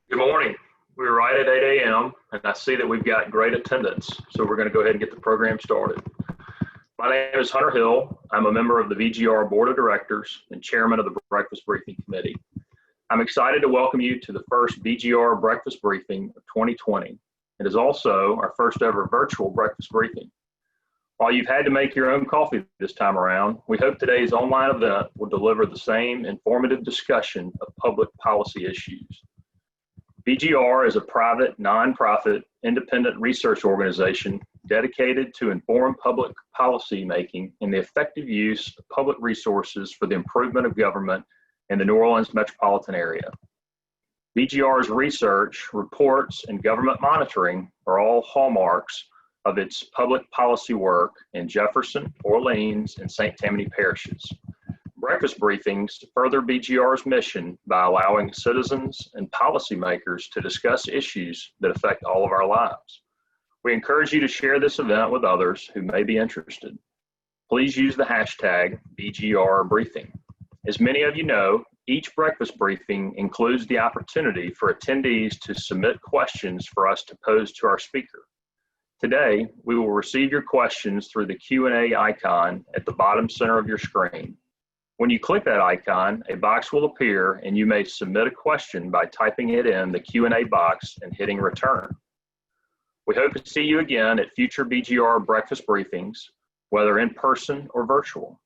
Good morning. We're right at 8 a.m. and I see that we've got great attendance. So we're going to go ahead and get the program started. My name is Hunter Hill. I'm a member of the BGR Board of Directors and Chairman of the Breakfast Briefing Committee. I'm excited to welcome you to the first BGR Breakfast Briefing of 2020. It is also our first ever virtual breakfast briefing. While you've had to make your own coffee this time around, we hope today's online event will deliver the same informative discussion of public policy issues. BGR is a private, nonprofit, independent research organization dedicated to inform public policy making and the effective use of public resources for the improvement of government in the New Orleans metropolitan area. BGR's research, reports, and government monitoring are all hallmarks of its public policy work in Jefferson, Orleans, and St. Tammany parishes. Breakfast briefings further BGR's mission by allowing citizens and policymakers to discuss issues that affect all of our lives. We encourage you to share this event with others who may be interested. Please use the hashtag BGR Briefing. As many of you know, each breakfast briefing includes the opportunity for attendees to submit questions for us to pose to our speaker. Today, we will receive your questions through the Q&A icon at the bottom center of your screen. When you click that icon, a box will appear and you may submit a question by typing it in the Q&A box and hitting return. We hope to see you again at future BGR breakfast briefings, whether in person or virtual.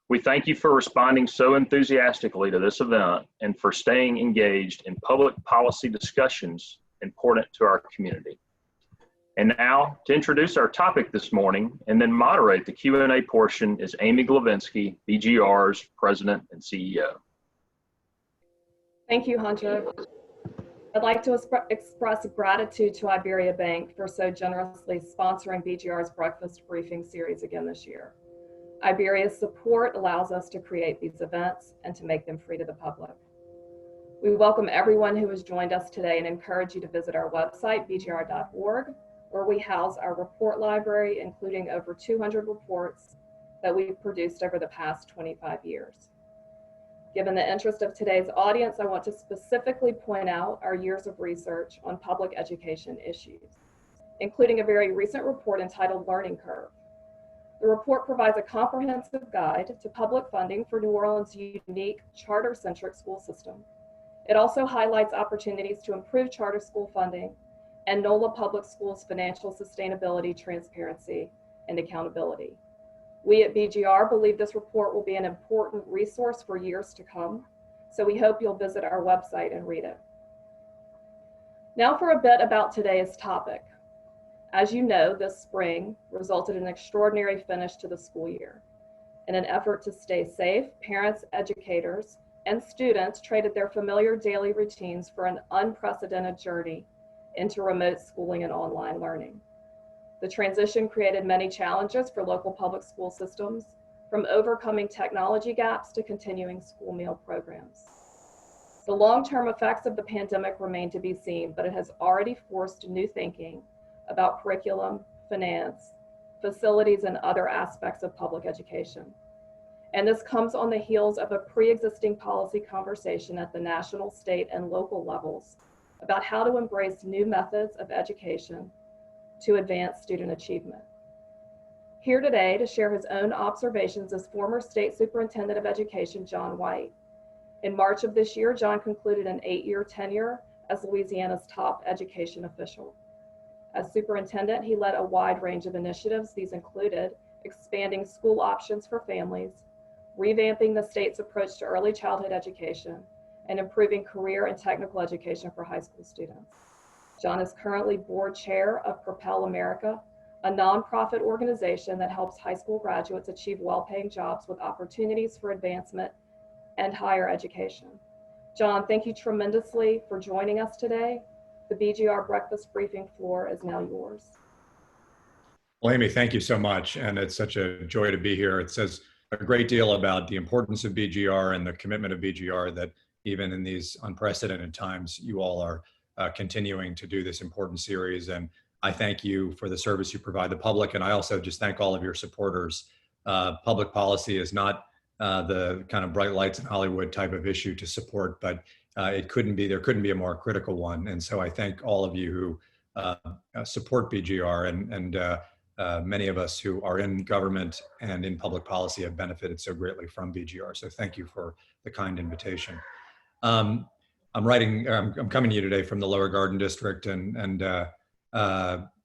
We thank you for responding so enthusiastically to this event and for staying engaged in public policy discussions important to our community. And now, to introduce our topic this morning and then moderate the Q&A portion is Amy Glavinsky, BGR's President and CEO. Thank you, Hunter. I'd like to express gratitude to Iberia Bank for so generously sponsoring BGR's Breakfast Briefing series again this year. Iberia's support allows us to create these events and to make them free to the public. We welcome everyone who has joined us today and encourage you to visit our website, bgr.org, where we house our report library, including over 200 reports that we've produced over the past 25 years. Given the interest of today's audience, I want to specifically point out our years of research on public education issues, including a very recent report entitled Learning Curve. The report provides a comprehensive guide to public funding for New Orleans' unique charter-centric school system. It also highlights opportunities to improve charter school funding and NOLA Public Schools' financial sustainability, transparency, and accountability. We at BGR believe this report will be an important resource for years to come, so we hope you'll visit our website and read it. Now for a bit about today's topic. As you know, this spring resulted in an extraordinary finish to the school year. In an effort to stay safe, parents, educators, and students traded their familiar daily routines for an unprecedented journey into remote schooling and online learning. The transition created many challenges for local public school systems, from overcoming technology gaps to continuing school meal programs. The long-term effects of the pandemic remain to be seen, but it has already forced new thinking about curriculum, finance, facilities, and other aspects of public education. And this comes on the heels of a pre-existing policy conversation at the national, state, and local levels about how to embrace new methods of education to advance student achievement. Here today to share his own observations is former State Superintendent of Education, John White. In March of this year, John concluded an 8-year tenure as Louisiana's top education official. As superintendent, he led a wide range of initiatives. These included expanding school options for families, revamping the state's approach to early childhood education, and improving career and technical education for high school students. John is currently board chair of Propel America, a nonprofit organization that helps high school graduates achieve well-paying jobs with opportunities for advancement and higher education. John, thank you tremendously for joining us today. The BGR Breakfast Briefing floor is now yours. Well, Amy, thank you so much. And it's such a joy to be here. It says a great deal about the importance of BGR and the commitment of BGR that even in these unprecedented times, you all are continuing to do this important series. And I thank you for the service you provide the public. And I also just thank all of your supporters. Public policy is not the kind of bright lights in Hollywood type of issue to support, but there couldn't be a more critical one. And so I thank all of you who support BGR, and many of us who are in government and in public policy have benefited so greatly from BGR. So thank you for the kind invitation. I'm coming to you today from the Lower Garden District, and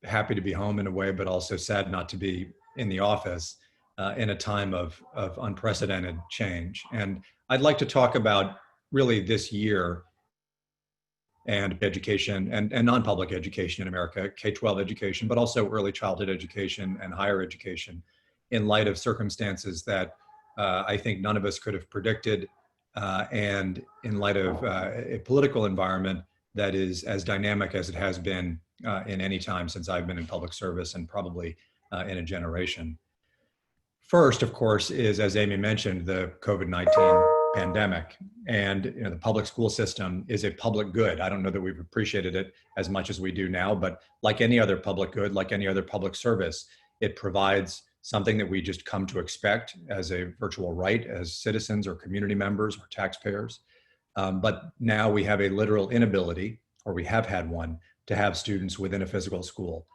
happy to be home in a way, but also sad not to be in the office in a time of unprecedented change. And I'd like to talk about really this year and education and non-public education in America, K-12 education, but also early childhood education and higher education, in light of circumstances that I think none of us could have predicted, and in light of a political environment that is as dynamic as it has been in any time since I've been in public service, and probably in a generation. First, of course, is, as Amy mentioned, the COVID-19 pandemic. And the public school system is a public good. I don't know that we've appreciated it as much as we do now, but like any other public good, like any other public service, it provides something that we just come to expect as a virtual right as citizens or community members or taxpayers. But now we have a literal inability, or we have had one, to have students within a physical school.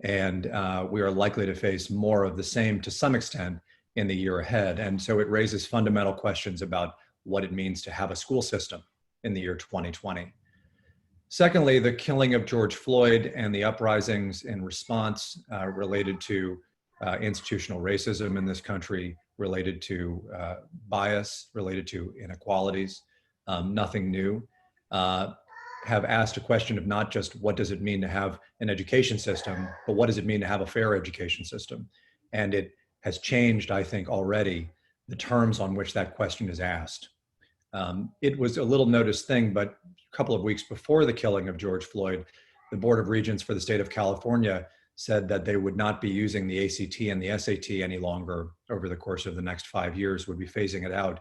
And we are likely to face more of the same to some extent in the year ahead. And so it raises fundamental questions about what it means to have a school system in the year 2020. Secondly, the killing of George Floyd and the uprisings in response related to institutional racism in this country, related to bias, related to inequalities, nothing new, have asked a question of not just what does it mean to have an education system, but what does it mean to have a fair education system? And it has changed, I think, already the terms on which that question is asked. It was a little noticed thing, but a couple of weeks before the killing of George Floyd, the Board of Regents for the state of California said that they would not be using the ACT and the SAT any longer over the course of the next 5 years, would be phasing it out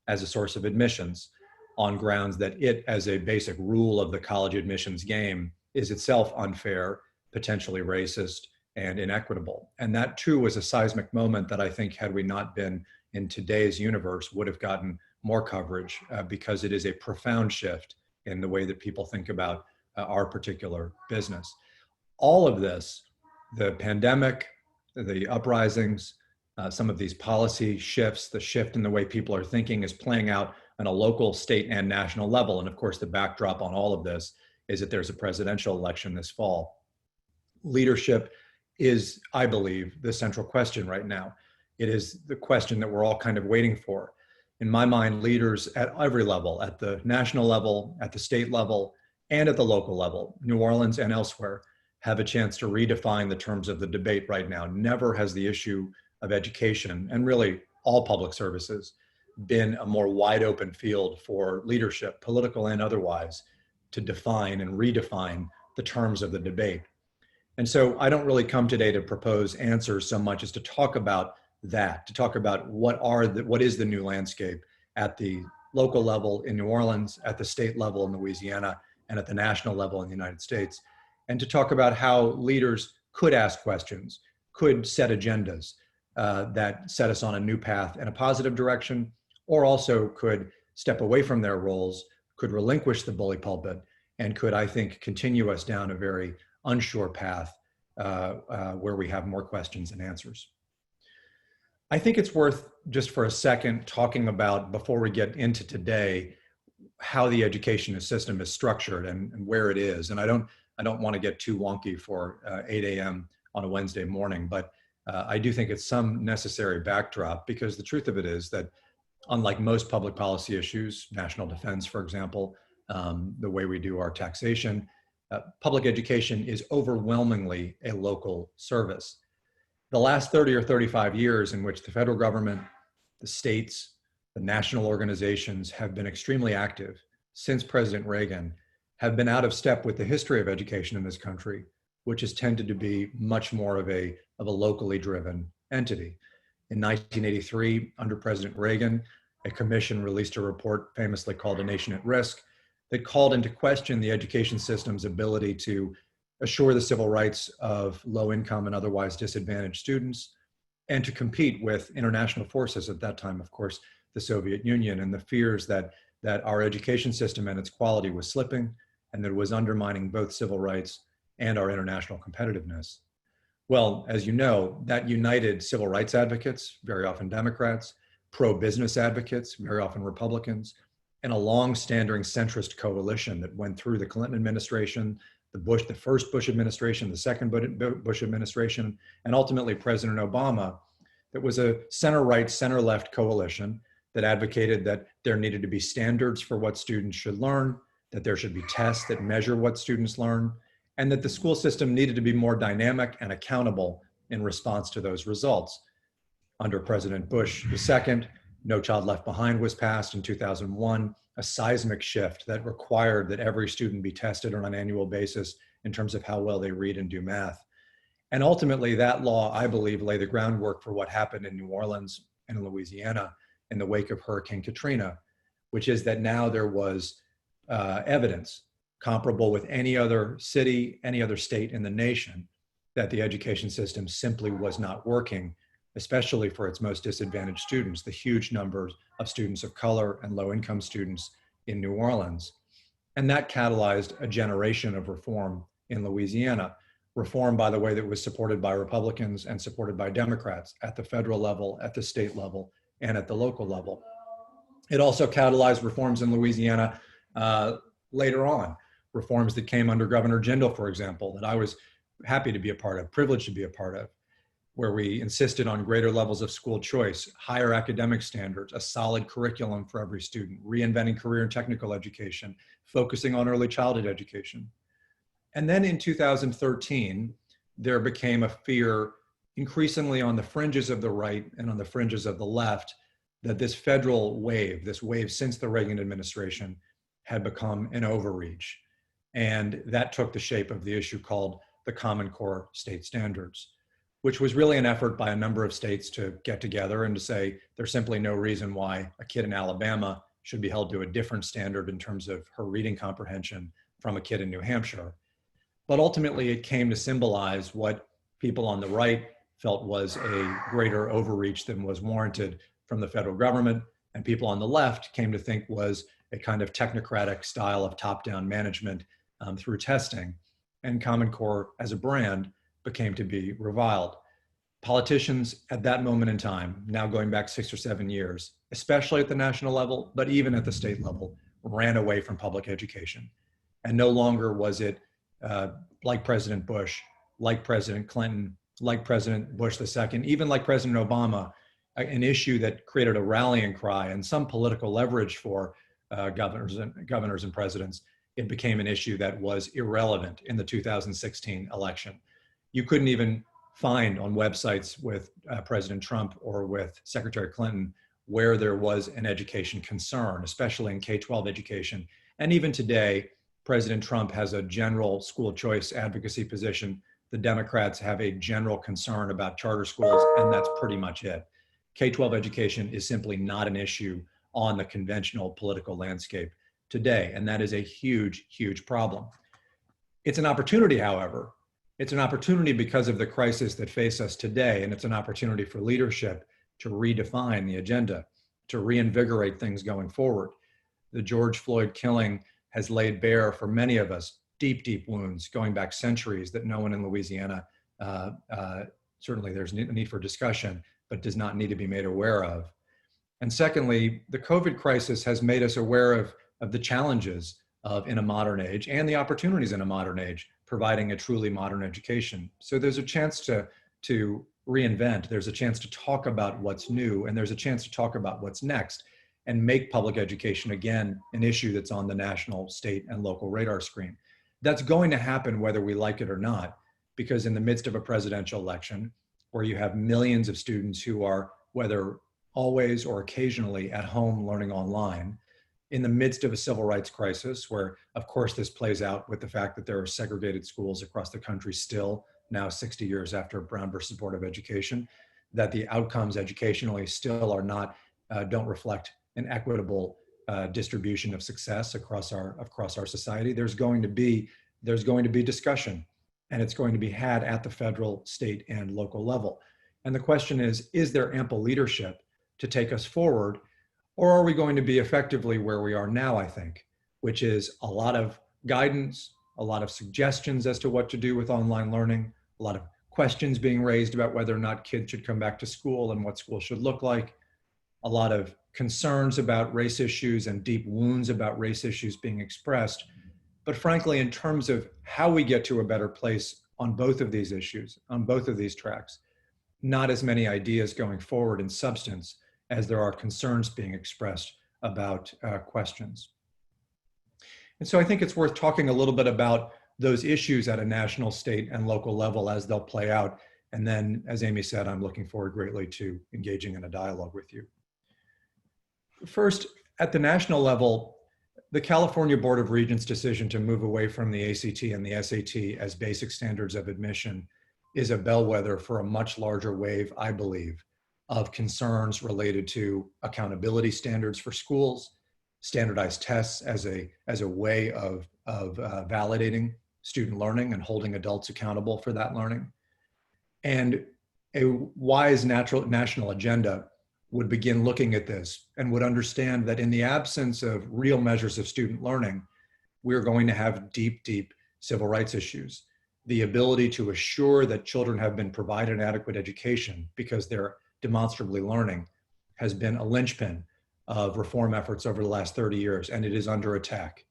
as a source of admissions, on grounds that it, as a basic rule of the college admissions game, is itself unfair, potentially racist, and inequitable. And that too was a seismic moment that I think, had we not been in today's universe, would have gotten more coverage because it is a profound shift in the way that people think about our particular business. All of this, the pandemic, the uprisings, some of these policy shifts, the shift in the way people are thinking, is playing out on a local, state, and national level. And of course, the backdrop on all of this is that there's a presidential election this fall. Leadership is, I believe, the central question right now. It is the question that we're all kind of waiting for. In my mind, leaders at every level, at the national level, at the state level, and at the local level, New Orleans and elsewhere, have a chance to redefine the terms of the debate right now. Never has the issue of education, and really all public services, been a more wide open field for leadership, political and otherwise, to define and redefine the terms of the debate. And so I don't really come today to propose answers so much as to talk about that, to talk about what is the new landscape at the local level in New Orleans, at the state level in Louisiana, and at the national level in the United States, and to talk about how leaders could ask questions, could set agendas that set us on a new path in a positive direction, or also could step away from their roles, could relinquish the bully pulpit, and could, I think, continue us down a very unsure path where we have more questions than answers. I think it's worth just for a second talking about, before we get into today, how the education system is structured and where it is. And I don't want to get too wonky for 8 a.m. on a Wednesday morning, but I do think it's some necessary backdrop, because the truth of it is that, unlike most public policy issues, national defense, for example, the way we do our taxation, public education is overwhelmingly a local service. The last 30 or 35 years in which the federal government, the states, the national organizations have been extremely active since President Reagan, have been out of step with the history of education in this country, which has tended to be much more of a locally driven entity. In 1983, under President Reagan, a commission released a report famously called A Nation at Risk that called into question the education system's ability to assure the civil rights of low-income and otherwise disadvantaged students, and to compete with international forces at that time, of course, the Soviet Union, and the fears that that our education system and its quality was slipping, and that it was undermining both civil rights and our international competitiveness. Well, as you know, that united civil rights advocates, very often Democrats, pro-business advocates, very often Republicans, and a long-standing centrist coalition that went through the Clinton administration, the first Bush administration, the second Bush administration, and ultimately President Obama. That was a center-right, center-left coalition that advocated that there needed to be standards for what students should learn, that there should be tests that measure what students learn, and that the school system needed to be more dynamic and accountable in response to those results. Under President Bush II, No Child Left Behind was passed in 2001, a seismic shift that required that every student be tested on an annual basis in terms of how well they read and do math. And ultimately, that law, I believe, laid the groundwork for what happened in New Orleans and in Louisiana in the wake of Hurricane Katrina, which is that now there was evidence comparable with any other city, any other state in the nation, that the education system simply was not working, especially for its most disadvantaged students, the huge numbers of students of color and low-income students in New Orleans. And that catalyzed a generation of reform in Louisiana. Reform, by the way, that was supported by Republicans and supported by Democrats at the federal level, at the state level, and at the local level. It also catalyzed reforms in Louisiana later on, reforms that came under Governor Jindal, for example, that I was happy to be a part of, privileged to be a part of, where we insisted on greater levels of school choice, higher academic standards, a solid curriculum for every student, reinventing career and technical education, focusing on early childhood education. And then in 2013, there became a fear increasingly on the fringes of the right and on the fringes of the left that this federal wave, this wave since the Reagan administration, had become an overreach. And that took the shape of the issue called the Common Core State Standards, which was really an effort by a number of states to get together and to say there's simply no reason why a kid in Alabama should be held to a different standard in terms of her reading comprehension from a kid in New Hampshire. But ultimately, it came to symbolize what people on the right felt was a greater overreach than was warranted from the federal government, and people on the left came to think was a kind of technocratic style of top-down management through testing. And Common Core as a brand became to be reviled. Politicians at that moment in time, now going back 6 or 7 years, especially at the national level, but even at the state level, ran away from public education. And no longer was it like President Bush, like President Clinton, like President Bush II, even like President Obama, an issue that created a rallying cry and some political leverage for governors and presidents. It became an issue that was irrelevant in the 2016 election. You couldn't even find on websites with President Trump or with Secretary Clinton where there was an education concern, especially in K-12 education. And even today, President Trump has a general school choice advocacy position. The Democrats have a general concern about charter schools, and that's pretty much it. K-12 education is simply not an issue on the conventional political landscape today, and that is a huge, huge problem. It's an opportunity, however. It's an opportunity because of the crisis that face us today, and it's an opportunity for leadership to redefine the agenda, to reinvigorate things going forward. The George Floyd killing has laid bare for many of us deep, deep wounds going back centuries that no one in Louisiana, certainly there's a need for discussion, but does not need to be made aware of. And secondly, the COVID crisis has made us aware of the challenges of in a modern age and the opportunities in a modern age, providing a truly modern education. So there's a chance to reinvent, there's a chance to talk about what's new, and there's a chance to talk about what's next and make public education again an issue that's on the national, state, and local radar screen. That's going to happen whether we like it or not, because in the midst of a presidential election where you have millions of students who are, whether always or occasionally, at home learning online, in the midst of a civil rights crisis where, of course, this plays out with the fact that there are segregated schools across the country still, now 60 years after Brown versus Board of Education, that the outcomes educationally still are not, don't reflect an equitable distribution of success across our society. There's going to be discussion, and it's going to be had at the federal, state, and local level. And the question is there ample leadership to take us forward, Or are we going to be effectively where we are now, I think, which is a lot of guidance, a lot of suggestions as to what to do with online learning, a lot of questions being raised about whether or not kids should come back to school and what school should look like, a lot of concerns about race issues and deep wounds about race issues being expressed. But frankly, in terms of how we get to a better place on both of these issues, on both of these tracks, not as many ideas going forward in substance as there are concerns being expressed about questions. And so I think it's worth talking a little bit about those issues at a national, state, and local level as they'll play out. And then, as Amy said, I'm looking forward greatly to engaging in a dialogue with you. First, at the national level, the California Board of Regents' decision to move away from the ACT and the SAT as basic standards of admission is a bellwether for a much larger wave, I believe, of concerns related to accountability standards for schools, standardized tests as a way of validating student learning and holding adults accountable for that learning. And a wise national agenda would begin looking at this and would understand that in the absence of real measures of student learning, we're going to have deep, deep civil rights issues. The ability to assure that children have been provided an adequate education because they're demonstrably learning has been a linchpin of reform efforts over the last 30 years, and it is under attack.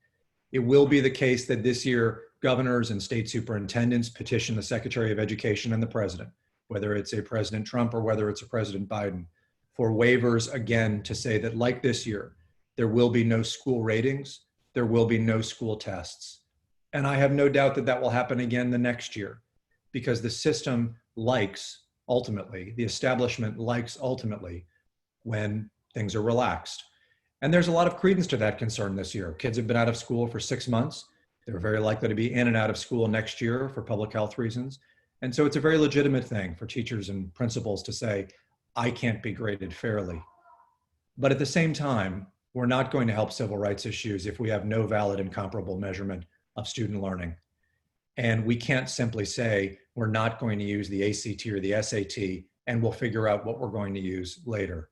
It will be the case that this year, governors and state superintendents petition the Secretary of Education and the President, whether it's a President Trump or whether it's a President Biden, for waivers again to say that, like this year, there will be no school ratings, there will be no school tests. And I have no doubt that that will happen again the next year, because the system likes, ultimately, the establishment likes ultimately when things are relaxed. And there's a lot of credence to that concern this year. Kids have been out of school for 6 months. They're very likely to be in and out of school next year for public health reasons. And so it's a very legitimate thing for teachers and principals to say, I can't be graded fairly. But at the same time, we're not going to help civil rights issues if we have no valid and comparable measurement of student learning. And we can't simply say we're not going to use the ACT or the SAT and we'll figure out what we're going to use later.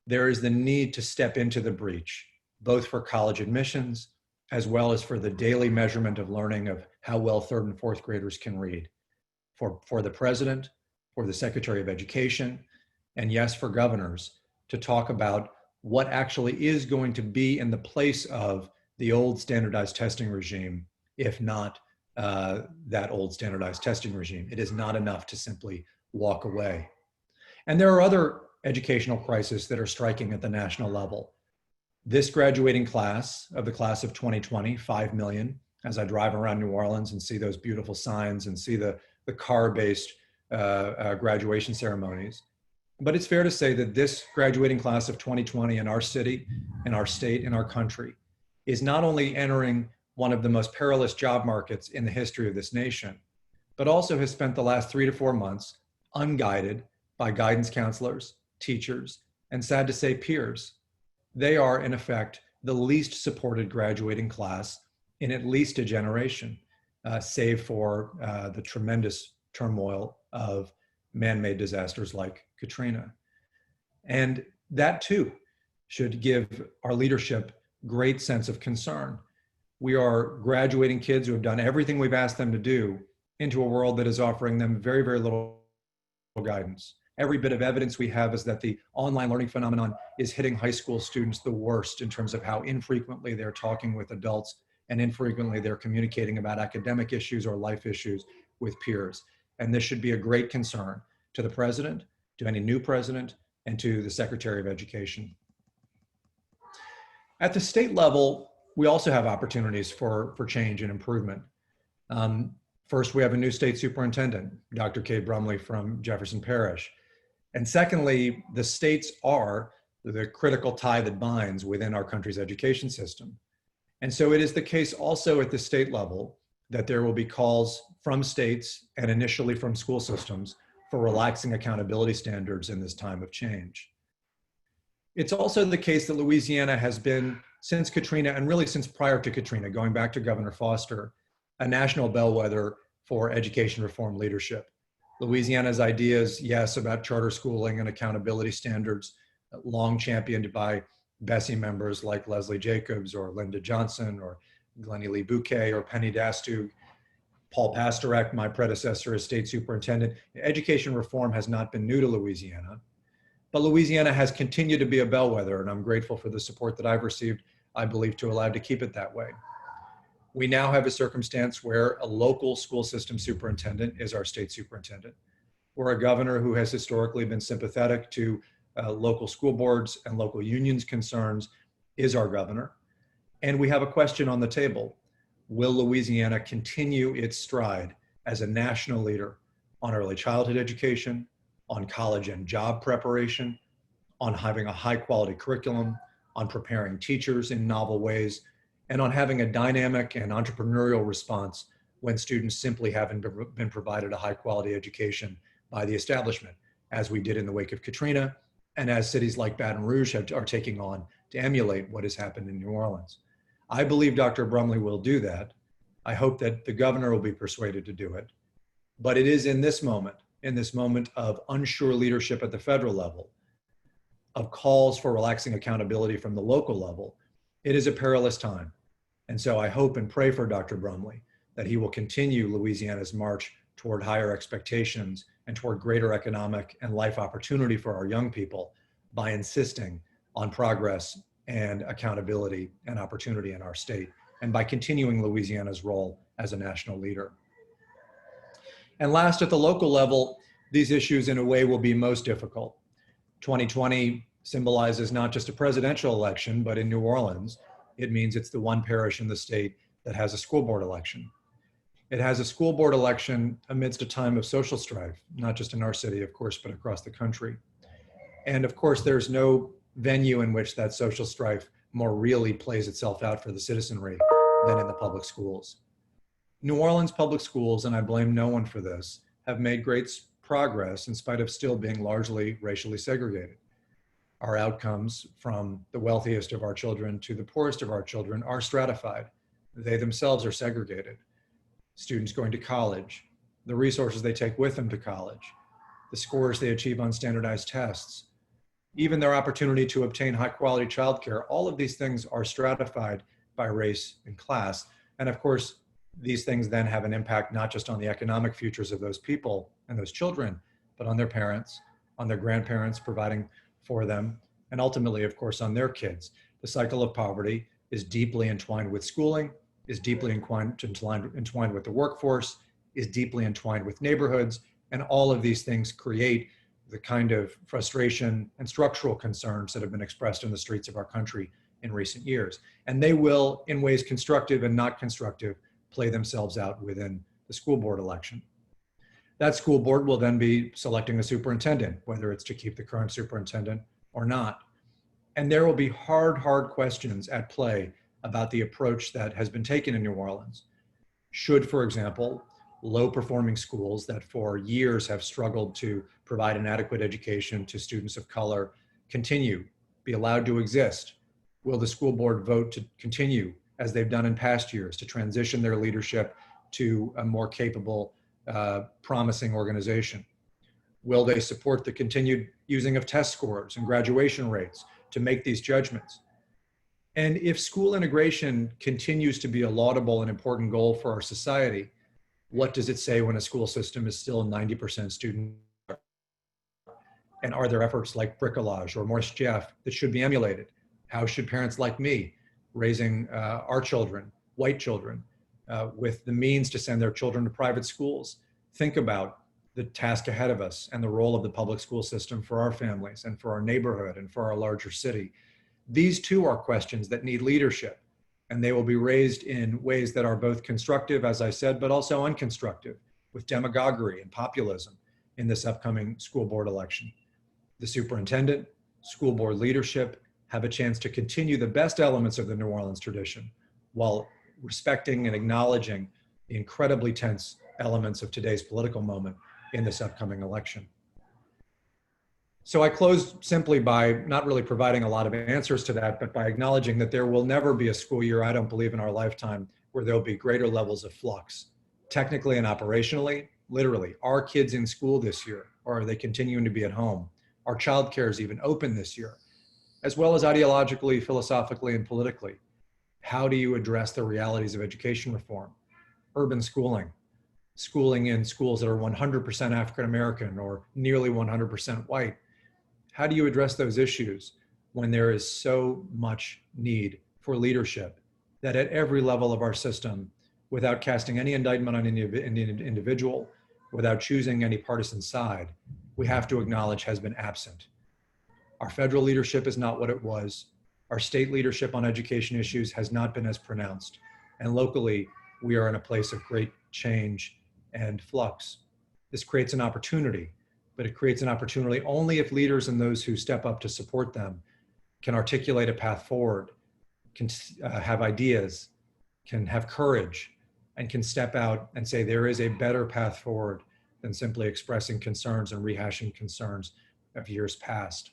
There is the need to step into the breach, both for college admissions, as well as for the daily measurement of learning of how well 3rd and 4th graders can read. For the president, for the Secretary of Education, and yes, for governors, to talk about what actually is going to be in the place of the old standardized testing regime, if not that old standardized testing regime. It is not enough to simply walk away. And there are other educational crises that are striking at the national level. This graduating class of the class of 2020, 5 million, as I drive around New Orleans and see those beautiful signs and see the car-based graduation ceremonies. But it's fair to say that this graduating class of 2020 in our city, in our state, in our country, is not only entering one of the most perilous job markets in the history of this nation, but also has spent the last 3 to 4 months unguided by guidance counselors, teachers, and sad to say, peers. They are, in effect, the least supported graduating class in at least a generation, save for the tremendous turmoil of man-made disasters like Katrina. And that too should give our leadership great sense of concern. We are graduating kids who have done everything we've asked them to do into a world that is offering them very, very little guidance. Every bit of evidence we have is that the online learning phenomenon is hitting high school students the worst in terms of how infrequently they're talking with adults and infrequently they're communicating about academic issues or life issues with peers. And this should be a great concern to the president, to any new president, and to the Secretary of Education. At the state level, we also have opportunities for change and improvement. First, we have a new state superintendent, Dr. Kay Brumley from Jefferson Parish. And secondly, the states are the critical tie that binds within our country's education system. And so it is the case also at the state level that there will be calls from states and initially from school systems for relaxing accountability standards in this time of change. It's also the case that Louisiana has been, since Katrina, and really since prior to Katrina, going back to Governor Foster, a national bellwether for education reform leadership. Louisiana's ideas, yes, about charter schooling and accountability standards, long championed by Bessie members like Leslie Jacobs or Linda Johnson or Glennie Lee Bouquet or Penny Dastug, Paul Pastorek, my predecessor as state superintendent. Education reform has not been new to Louisiana, but Louisiana has continued to be a bellwether, and I'm grateful for the support that I've received, I believe, to allow to keep it that way. We now have a circumstance where a local school system superintendent is our state superintendent. We're a governor who has historically been sympathetic to local school boards and local unions' concerns, is our governor. And we have a question on the table. Will Louisiana continue its stride as a national leader on early childhood education, on college and job preparation, on having a high quality curriculum, on preparing teachers in novel ways, and on having a dynamic and entrepreneurial response when students simply haven't been provided a high quality education by the establishment, as we did in the wake of Katrina, and as cities like Baton Rouge are taking on to emulate what has happened in New Orleans. I believe Dr. Brumley will do that. I hope that the governor will be persuaded to do it. But it is in this moment of unsure leadership at the federal level, of calls for relaxing accountability from the local level, it is a perilous time. And so I hope and pray for Dr. Brumley that he will continue Louisiana's march toward higher expectations and toward greater economic and life opportunity for our young people by insisting on progress and accountability and opportunity in our state, and by continuing Louisiana's role as a national leader. And last, at the local level, these issues in a way will be most difficult. 2020 symbolizes not just a presidential election, but in New Orleans, it means it's the one parish in the state that has a school board election. It has a school board election amidst a time of social strife, not just in our city, of course, but across the country. And of course, there's no venue in which that social strife more really plays itself out for the citizenry than in the public schools. New Orleans public schools, and I blame no one for this, have made great progress in spite of still being largely racially segregated. Our outcomes from the wealthiest of our children to the poorest of our children are stratified. They themselves are segregated. Students going to college, the resources they take with them to college, the scores they achieve on standardized tests, even their opportunity to obtain high quality childcare, all of these things are stratified by race and class. And of course, these things then have an impact not just on the economic futures of those people and those children, but on their parents, on their grandparents providing for them, and ultimately, of course, on their kids. The cycle of poverty is deeply entwined with schooling, is deeply entwined with the workforce, is deeply entwined with neighborhoods, and all of these things create the kind of frustration and structural concerns that have been expressed in the streets of our country in recent years. And they will, in ways constructive and not constructive, play themselves out within the school board election. That school board will then be selecting a superintendent, whether it's to keep the current superintendent or not. And there will be hard questions at play about the approach that has been taken in New Orleans. Should, for example, low-performing schools that for years have struggled to provide an adequate education to students of color continue, be allowed to exist? Will the school board vote to continue, as they've done in past years, to transition their leadership to a more capable, promising organization? Will they support the continued using of test scores and graduation rates to make these judgments? And if school integration continues to be a laudable and important goal for our society, what does it say when a school system is still 90% student? And are there efforts like bricolage or Morse Jeff that should be emulated? How should parents like me, raising our children, white children, with the means to send their children to private schools, think about the task ahead of us and the role of the public school system for our families and for our neighborhood and for our larger city? These too are questions that need leadership, and they will be raised in ways that are both constructive, as I said, but also unconstructive, with demagoguery and populism in this upcoming school board election. The superintendent, school board leadership have a chance to continue the best elements of the New Orleans tradition while respecting and acknowledging the incredibly tense elements of today's political moment in this upcoming election. So I closed simply by not really providing a lot of answers to that, but by acknowledging that there will never be a school year, I don't believe, in our lifetime where there'll be greater levels of flux. Technically and operationally, literally, are kids in school this year, or are they continuing to be at home? Are childcares even open this year? as well as ideologically, philosophically, and politically. How do you address the realities of education reform? Urban schooling, schooling in schools that are 100% African-American or nearly 100% white. How do you address those issues when there is so much need for leadership that at every level of our system, without casting any indictment on any individual, without choosing any partisan side, we have to acknowledge has been absent? Our federal leadership is not what it was. Our state leadership on education issues has not been as pronounced. And locally, we are in a place of great change and flux. This creates an opportunity, but it creates an opportunity only if leaders and those who step up to support them can articulate a path forward, can have ideas, can have courage, and can step out and say there is a better path forward than simply expressing concerns and rehashing concerns of years past.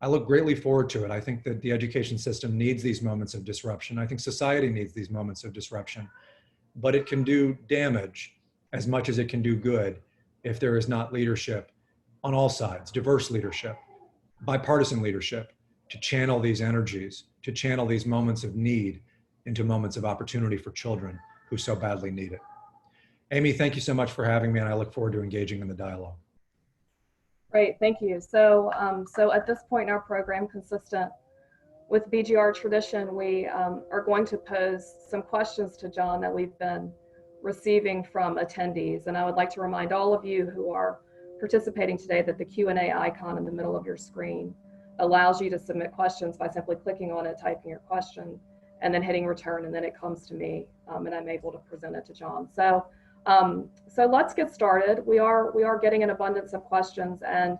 I look greatly forward to it. I think that the education system needs these moments of disruption. I think society needs these moments of disruption, but it can do damage as much as it can do good if there is not leadership on all sides, diverse leadership, bipartisan leadership, to channel these energies, to channel these moments of need into moments of opportunity for children who so badly need it. Amy, thank you so much for having me, and I look forward to engaging in the dialogue. Great, thank you. So at this point in our program, consistent with BGR tradition, we are going to pose some questions to John that we've been receiving from attendees. And I would like to remind all of you who are participating today that the Q&A icon in the middle of your screen allows you to submit questions by simply clicking on it, typing your question, and then hitting return, and then it comes to me, and I'm able to present it to John. So let's get started. We are getting an abundance of questions, and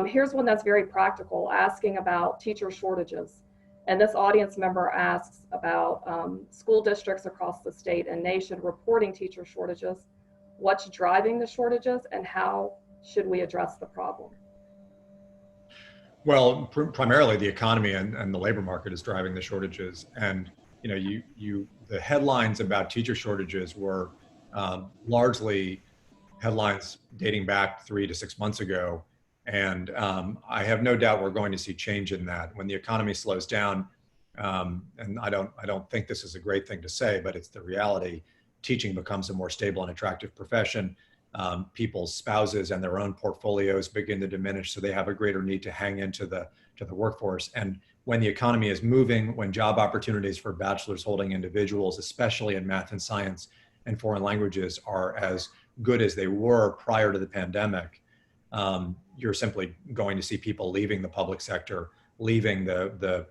here's one that's very practical, asking about teacher shortages. And this audience member asks about school districts across the state and nation reporting teacher shortages. What's driving the shortages, and how should we address the problem? Well, primarily the economy and the labor market is driving the shortages. And the headlines about teacher shortages were largely headlines dating back 3 to 6 months ago. And I have no doubt we're going to see change in that when the economy slows down. And I don't think this is a great thing to say, but it's the reality. Teaching becomes a more stable and attractive profession. People's spouses and their own portfolios begin to diminish, so they have a greater need to hang into the workforce. And when the economy is moving, when job opportunities for bachelor's holding individuals, especially in math and science and foreign languages, are as good as they were prior to the pandemic, you're simply going to see people leaving the public sector, leaving the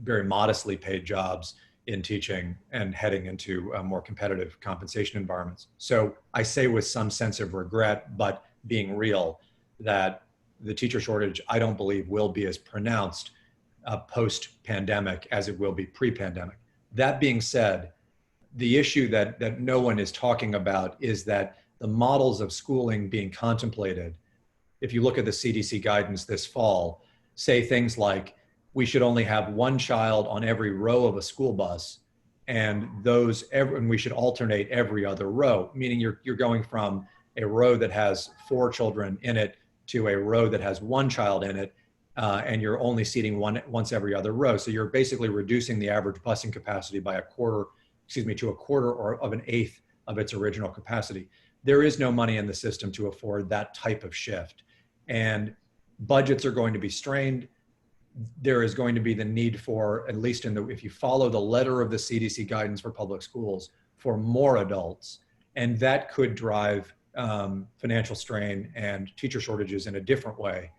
very modestly paid jobs in teaching and heading into more competitive compensation environments. So I say with some sense of regret, but being real, that the teacher shortage, I don't believe, will be as pronounced post-pandemic as it will be pre-pandemic. That being said, the issue that no one is talking about is that the models of schooling being contemplated, if you look at the CDC guidance this fall, say things like, we should only have one child on every row of a school bus, and we should alternate every other row, meaning you're going from a row that has 4 children in it to a row that has 1 child in it, and you're only seating once every other row. So you're basically reducing the average busing capacity by a quarter or of an eighth of its original capacity. There is no money in the system to afford that type of shift, and budgets are going to be strained. There is going to be the need for, at least if you follow the letter of the CDC guidance for public schools, for more adults. And that could drive financial strain and teacher shortages in a different way.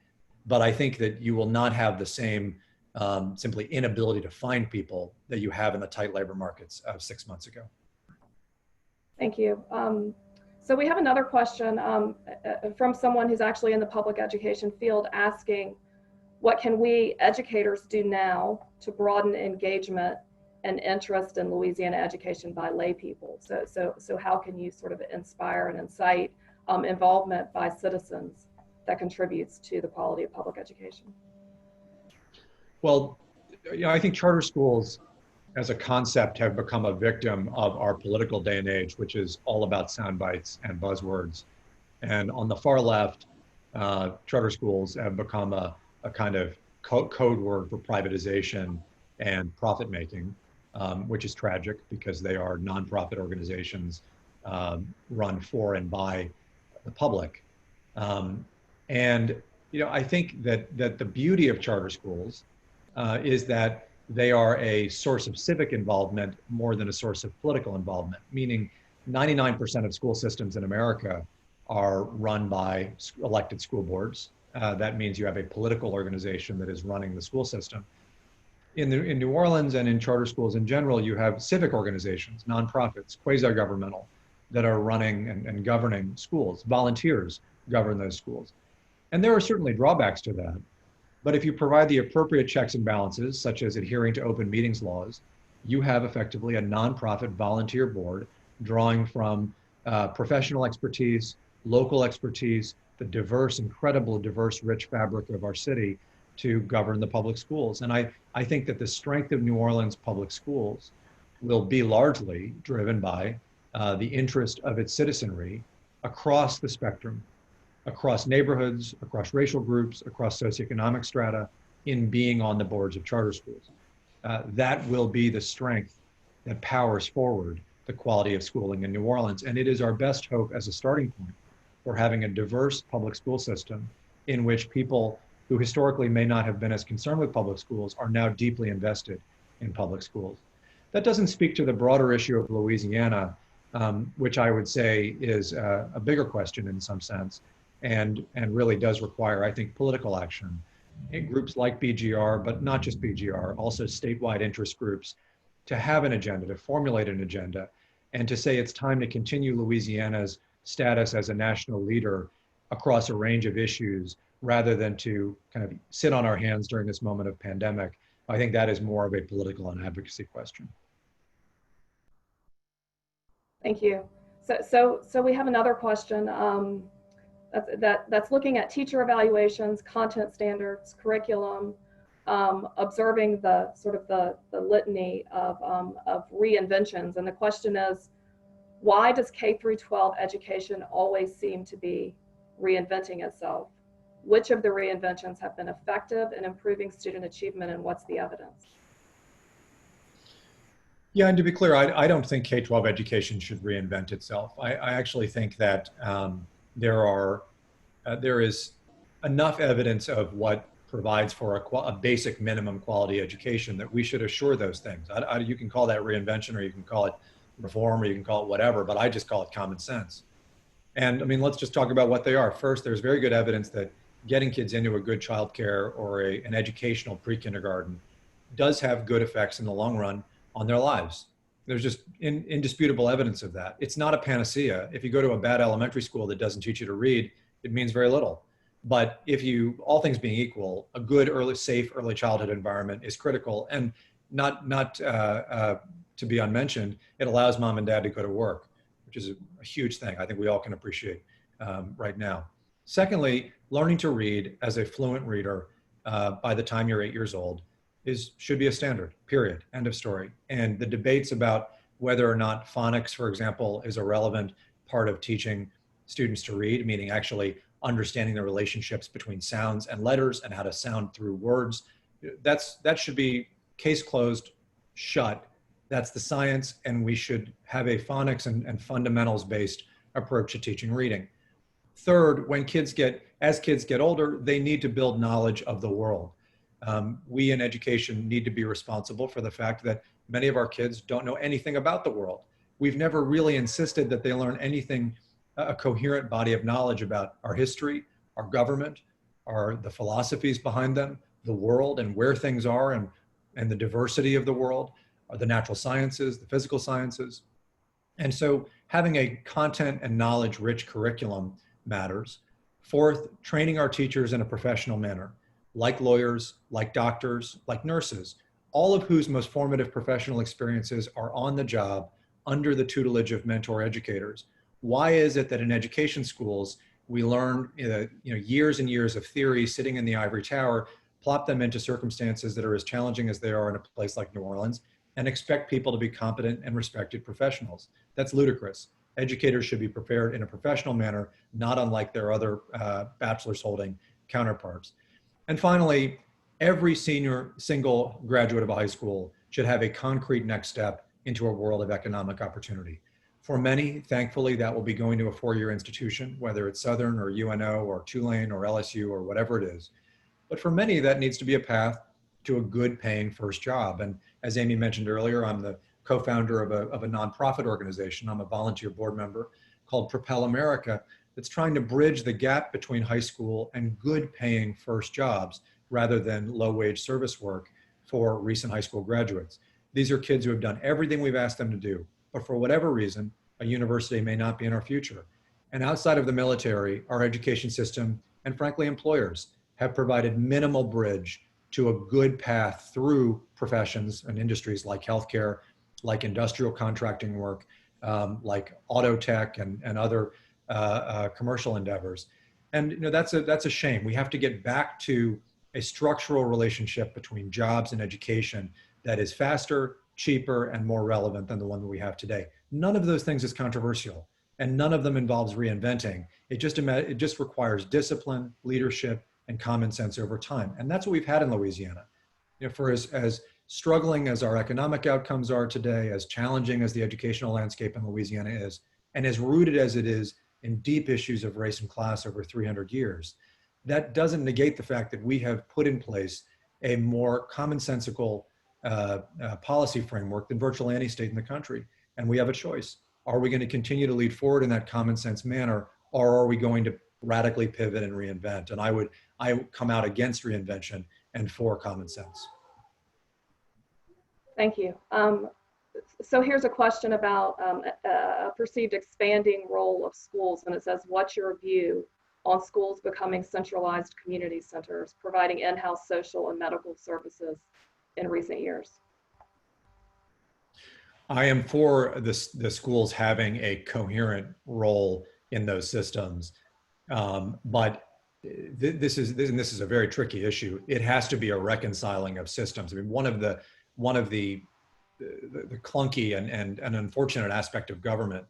But I think that you will not have the same simply inability to find people that you have in the tight labor markets of 6 months ago. Thank you. So we have another question from someone who's actually in the public education field asking, what can we educators do now to broaden engagement and interest in Louisiana education by lay people? So how can you sort of inspire and incite involvement by citizens that contributes to the quality of public education? Well, I think charter schools as a concept have become a victim of our political day and age, which is all about sound bites and buzzwords. And on the far left, charter schools have become a kind of code word for privatization and profit making, which is tragic because they are nonprofit organizations run for and by the public. And I think that the beauty of charter schools is that they are a source of civic involvement more than a source of political involvement, meaning 99% of school systems in America are run by elected school boards. That means you have a political organization that is running the school system. In New Orleans and in charter schools in general, you have civic organizations, nonprofits, quasi-governmental, that are running and governing schools. Volunteers govern those schools. And there are certainly drawbacks to that. But if you provide the appropriate checks and balances, such as adhering to open meetings laws, you have effectively a nonprofit volunteer board drawing from professional expertise, local expertise, the diverse, incredible, diverse, rich fabric of our city to govern the public schools. And I think that the strength of New Orleans public schools will be largely driven by the interest of its citizenry across the spectrum, across neighborhoods, across racial groups, across socioeconomic strata, in being on the boards of charter schools. That will be the strength that powers forward the quality of schooling in New Orleans. And it is our best hope as a starting point for having a diverse public school system in which people who historically may not have been as concerned with public schools are now deeply invested in public schools. That doesn't speak to the broader issue of Louisiana, which I would say is a bigger question in some sense, and really does require, I think, political action. In groups like BGR, but not just BGR, also statewide interest groups, to have an agenda, to formulate an agenda, and to say it's time to continue Louisiana's status as a national leader across a range of issues, rather than to kind of sit on our hands during this moment of pandemic. I think that is more of a political and advocacy question. Thank you. So we have another question that's looking at teacher evaluations, content standards, curriculum, observing the sort of the litany of reinventions. And the question is, why does K through 12 education always seem to be reinventing itself? Which of the reinventions have been effective in improving student achievement, and what's the evidence? Yeah, and to be clear, I don't think K-12 education should reinvent itself. I actually think that there is enough evidence of what provides for a basic minimum quality education that we should assure those things. You can call that reinvention, or you can call it reform, or you can call it whatever, but I just call it common sense. And I mean, let's just talk about what they are. First, there's very good evidence that getting kids into a good childcare or an educational pre-kindergarten does have good effects in the long run on their lives. There's just indisputable evidence of that. It's not a panacea. If you go to a bad elementary school that doesn't teach you to read, it means very little. But if you, all things being equal, a good safe early childhood environment is critical, and not to be unmentioned, it allows mom and dad to go to work, which is a huge thing I think we all can appreciate right now. Secondly, learning to read as a fluent reader by the time you're 8 years old should be a standard, period, end of story. And the debates about whether or not phonics, for example, is a relevant part of teaching students to read, meaning actually understanding the relationships between sounds and letters and how to sound through words, that should be case closed, shut. That's the science, and we should have a phonics and fundamentals-based approach to teaching reading. Third, as kids get older, they need to build knowledge of the world. We in education need to be responsible for the fact that many of our kids don't know anything about the world. We've never really insisted that they learn anything, a coherent body of knowledge about our history, our government, the philosophies behind them, the world and where things are, and the diversity of the world, the natural sciences, the physical sciences. And so having a content and knowledge rich curriculum matters. Fourth, training our teachers in a professional manner, like lawyers, like doctors, like nurses, all of whose most formative professional experiences are on the job under the tutelage of mentor educators. Why is it that in education schools, we learn years and years of theory sitting in the ivory tower, plop them into circumstances that are as challenging as they are in a place like New Orleans, and expect people to be competent and respected professionals? That's ludicrous. Educators should be prepared in a professional manner, not unlike their other bachelor's holding counterparts. And finally, every single graduate of a high school should have a concrete next step into a world of economic opportunity. For many, thankfully, that will be going to a four-year institution, whether it's Southern or UNO or Tulane or LSU or whatever it is. But for many, that needs to be a path to a good paying first job. And as Amy mentioned earlier, I'm the co-founder of a nonprofit organization. I'm a volunteer board member called Propel America that's trying to bridge the gap between high school and good paying first jobs rather than low wage service work for recent high school graduates. These are kids who have done everything we've asked them to do, but for whatever reason, a university may not be in our future. And outside of the military, our education system and frankly employers have provided minimal bridge to a good path through professions and industries like healthcare, like industrial contracting work, like auto tech and other commercial endeavors. And that's a shame. We have to get back to a structural relationship between jobs and education that is faster, cheaper, and more relevant than the one that we have today. None of those things is controversial, and none of them involves reinventing. It just requires discipline, leadership, and common sense over time. And that's what we've had in Louisiana. For as struggling as our economic outcomes are today, as challenging as the educational landscape in Louisiana is, and as rooted as it is in deep issues of race and class over 300 years, that doesn't negate the fact that we have put in place a more commonsensical policy framework than virtually any state in the country. And we have a choice. Are we going to continue to lead forward in that common sense manner, or are we going to radically pivot and reinvent? And I come out against reinvention and for common sense. Thank you. So here's a question about a perceived expanding role of schools. And it says, what's your view on schools becoming centralized community centers, providing in-house social and medical services in recent years? I am for the schools having a coherent role in those systems. But this is a very tricky issue. It has to be a reconciling of systems. I mean, one of the clunky and unfortunate aspect of government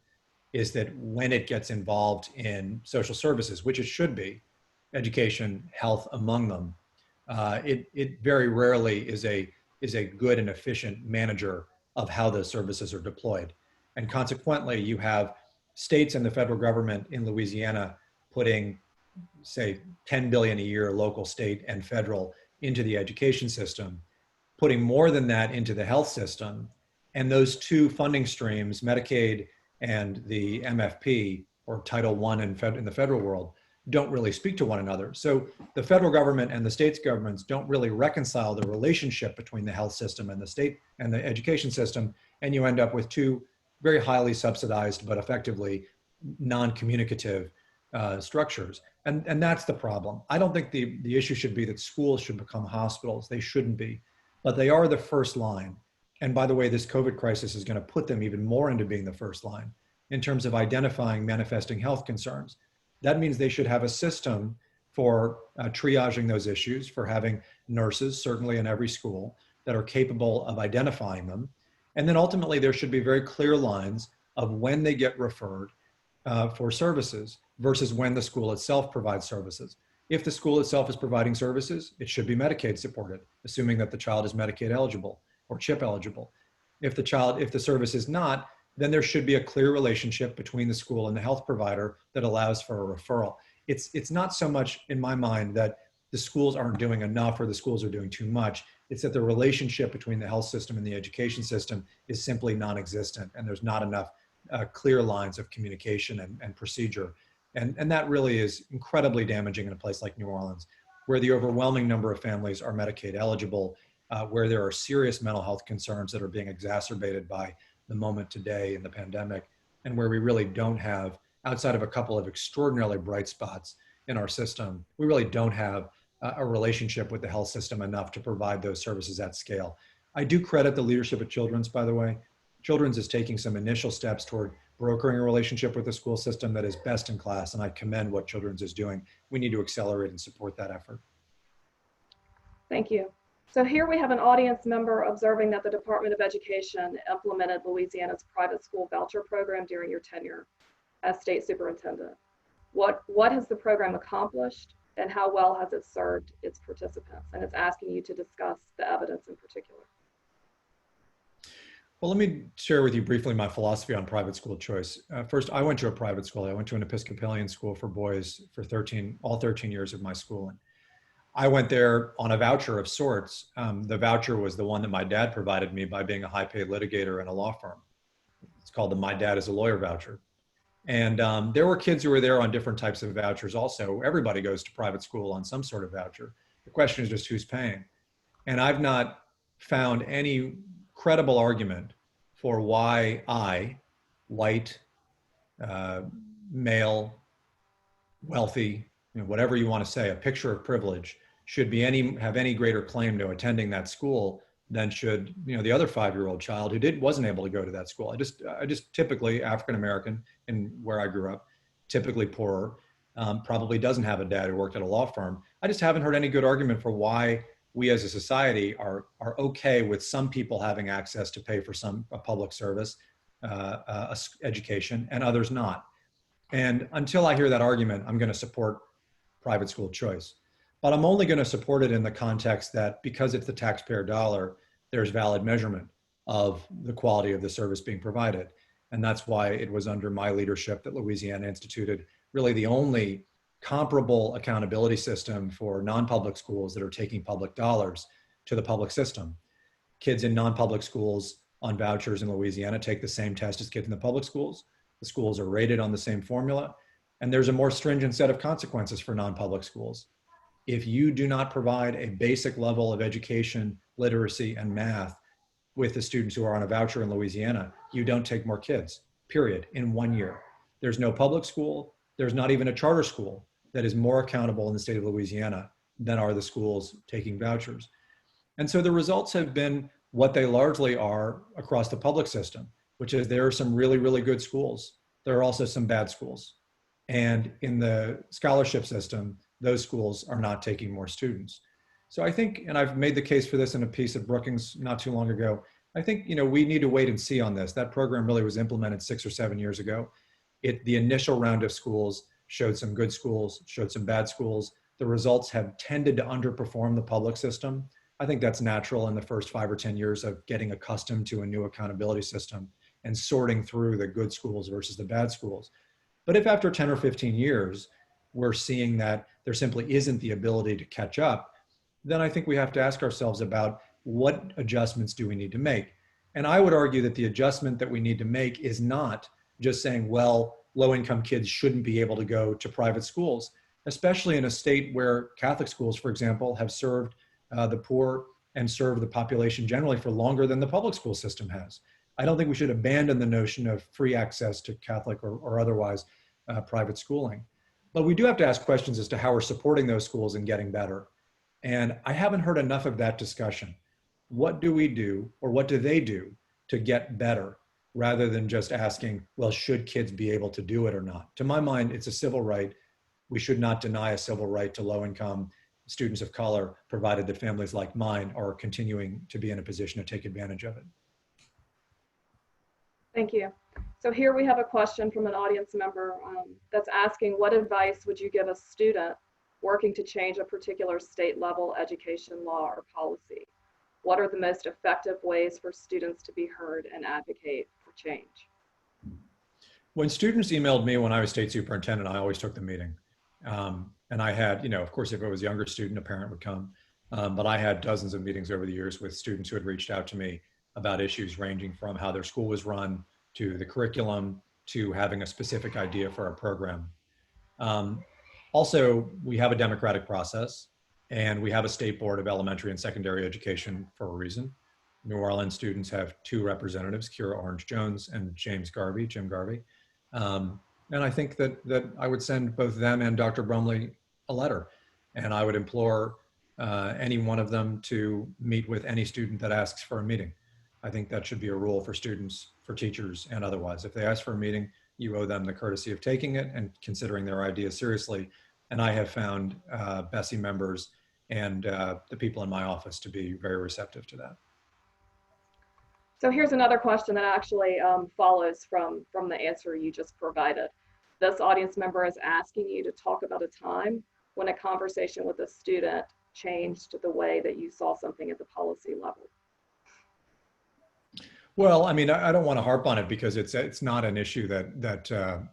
is that when it gets involved in social services, which it should be, education, health among them, it very rarely is a good and efficient manager of how those services are deployed. And consequently, you have states and the federal government in Louisiana putting, say, 10 billion a year, local, state, and federal, into the education system, putting more than that into the health system. And those two funding streams, Medicaid and the MFP, or Title I in the federal world, don't really speak to one another. So the federal government and the state's governments don't really reconcile the relationship between the health system and the state and the education system. And you end up with two very highly subsidized, but effectively non-communicative structures. And that's the problem. I don't think the issue should be that schools should become hospitals. They shouldn't be, but they are the first line. And by the way, this COVID crisis is going to put them even more into being the first line in terms of identifying manifesting health concerns. That means they should have a system for triaging those issues, for having nurses, certainly in every school, that are capable of identifying them. And then ultimately, there should be very clear lines of when they get referred for services versus when the school itself provides services. If the school itself is providing services, it should be Medicaid supported, assuming that the child is Medicaid eligible or CHIP eligible. If the service is not, then there should be a clear relationship between the school and the health provider that allows for a referral. It's not so much in my mind that the schools aren't doing enough or the schools are doing too much. It's that the relationship between the health system and the education system is simply non-existent, and there's not enough clear lines of communication and procedure. And that really is incredibly damaging in a place like New Orleans, where the overwhelming number of families are Medicaid eligible, where there are serious mental health concerns that are being exacerbated by the moment today in the pandemic, and where we really don't have, outside of a couple of extraordinarily bright spots in our system, we really don't have a relationship with the health system enough to provide those services at scale. I do credit the leadership at Children's, by the way. Children's is taking some initial steps toward brokering a relationship with the school system that is best in class, and I commend what Children's is doing. We need to accelerate and support that effort. Thank you. So here we have an audience member observing that the Department of Education implemented Louisiana's private school voucher program during your tenure as state superintendent. What has the program accomplished? and how well has it served its participants? And it's asking you to discuss the evidence in particular. Well, let me share with you briefly my philosophy on private school choice. First, I went to a private school. I went to an Episcopalian school for boys for all 13 years of my schooling. I went there on a voucher of sorts. The voucher was the one that my dad provided me by being a high-paid litigator in a law firm. It's called the My Dad is a Lawyer voucher. And there were kids who were there on different types of vouchers also. Everybody goes to private school on some sort of voucher. The question is just who's paying. And I've not found any credible argument for why I, white, male, wealthy, whatever you want to say, a picture of privilege, should have any greater claim to attending that school than should the other 5-year-old child who wasn't able to go to that school. I just typically African American, and where I grew up, typically poorer, probably doesn't have a dad who worked at a law firm. I just haven't heard any good argument for why we as a society are okay with some people having access to pay for a public service, education, and others not. And until I hear that argument, I'm going to support private school choice. But I'm only going to support it in the context that because it's the taxpayer dollar, there's valid measurement of the quality of the service being provided. And that's why it was under my leadership that Louisiana instituted really the only comparable accountability system for non-public schools that are taking public dollars to the public system. Kids in non-public schools on vouchers in Louisiana take the same test as kids in the public schools. The schools are rated on the same formula, and there's a more stringent set of consequences for non-public schools. If you do not provide a basic level of education, literacy, and math with the students who are on a voucher in Louisiana, you don't take more kids, period, in 1 year. There's no public school. There's not even a charter school that is more accountable in the state of Louisiana than are the schools taking vouchers. And so the results have been what they largely are across the public system, which is there are some really, really good schools. There are also some bad schools. And in the scholarship system, those schools are not taking more students. So I think, and I've made the case for this in a piece of Brookings not too long ago, I think we need to wait and see on this. That program really was implemented 6 or 7 years ago. The initial round of schools showed some good schools, showed some bad schools. The results have tended to underperform the public system. I think that's natural in the first 5 or 10 years of getting accustomed to a new accountability system and sorting through the good schools versus the bad schools. But if after 10 or 15 years, we're seeing that there simply isn't the ability to catch up, then I think we have to ask ourselves about what adjustments do we need to make. And I would argue that the adjustment that we need to make is not just saying, well, low-income kids shouldn't be able to go to private schools, especially in a state where Catholic schools, for example, have served the poor and served the population generally for longer than the public school system has. I don't think we should abandon the notion of free access to Catholic or otherwise private schooling. But we do have to ask questions as to how we're supporting those schools and getting better. And I haven't heard enough of that discussion. What do we do, or what do they do to get better, rather than just asking, well, should kids be able to do it or not? To my mind, it's a civil right. We should not deny a civil right to low-income students of color, provided that families like mine are continuing to be in a position to take advantage of it. Thank you. So here we have a question from an audience member that's asking, what advice would you give a student working to change a particular state level education law or policy? What are the most effective ways for students to be heard and advocate for change? When students emailed me when I was state superintendent, I always took the meeting. And I had, of course, if it was a younger student, a parent would come. But I had dozens of meetings over the years with students who had reached out to me about issues ranging from how their school was run, to the curriculum, to having a specific idea for our program. Also, we have a democratic process, and we have a state board of elementary and secondary education for a reason. New Orleans students have 2 representatives, Kira Orange-Jones and Jim Garvey. And I think that I would send both them and Dr. Brumley a letter, and I would implore any one of them to meet with any student that asks for a meeting. I think that should be a rule for students, for teachers, and otherwise. If they ask for a meeting, you owe them the courtesy of taking it and considering their ideas seriously. And I have found BESI members and the people in my office to be very receptive to that. So here's another question that actually follows from the answer you just provided. This audience member is asking you to talk about a time when a conversation with a student changed the way that you saw something at the policy level? Well, I mean, I don't want to harp on it because it's not an issue that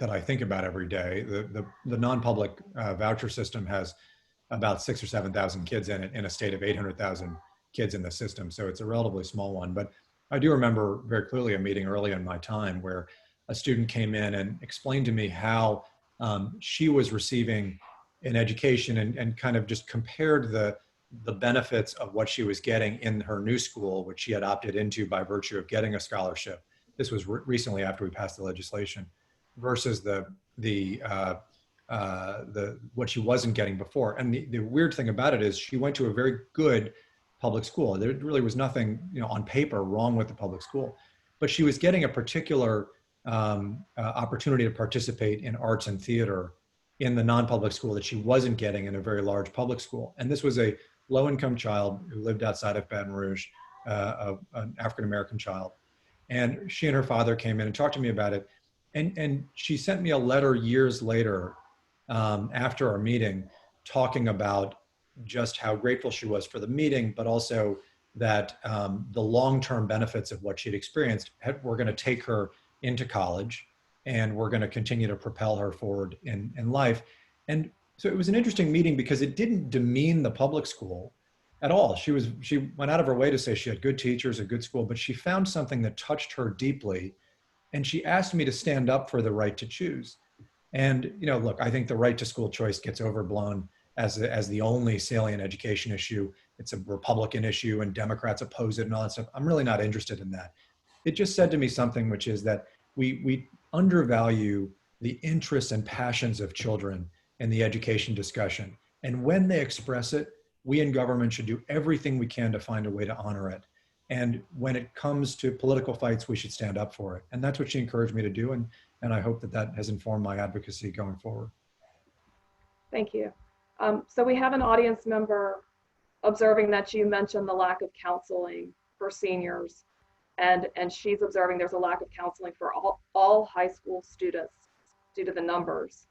I think about every day. The non-public voucher system has about 6,000 or 7,000 kids in it in a state of 800,000 kids in the system. So it's a relatively small one. But I do remember very clearly a meeting early in my time where a student came in and explained to me how she was receiving an education and kind of just compared the benefits of what she was getting in her new school, which she had opted into by virtue of getting a scholarship. This was recently after we passed the legislation, versus what she wasn't getting before. And the weird thing about it is she went to a very good public school. There really was nothing, on paper wrong with the public school, but she was getting a particular opportunity to participate in arts and theater in the non-public school that she wasn't getting in a very large public school. And this was a low-income child who lived outside of Baton Rouge, an African-American child. And she and her father came in and talked to me about it. And she sent me a letter years later after our meeting talking about just how grateful she was for the meeting, but also that the long-term benefits of what she'd experienced were going to take her into college and we're going to continue to propel her forward in life. And so it was an interesting meeting because it didn't demean the public school at all. She went out of her way to say she had good teachers, a good school, but she found something that touched her deeply. And she asked me to stand up for the right to choose. And, look, I think the right to school choice gets overblown as the only salient education issue. It's a Republican issue and Democrats oppose it and all that stuff. I'm really not interested in that. It just said to me something, which is that we undervalue the interests and passions of children in the education discussion. And when they express it, we in government should do everything we can to find a way to honor it. And when it comes to political fights, we should stand up for it. And that's what she encouraged me to do. And I hope that has informed my advocacy going forward. Thank you. So we have an audience member observing that you mentioned the lack of counseling for seniors. And she's observing there's a lack of counseling for all high school students due to the numbers.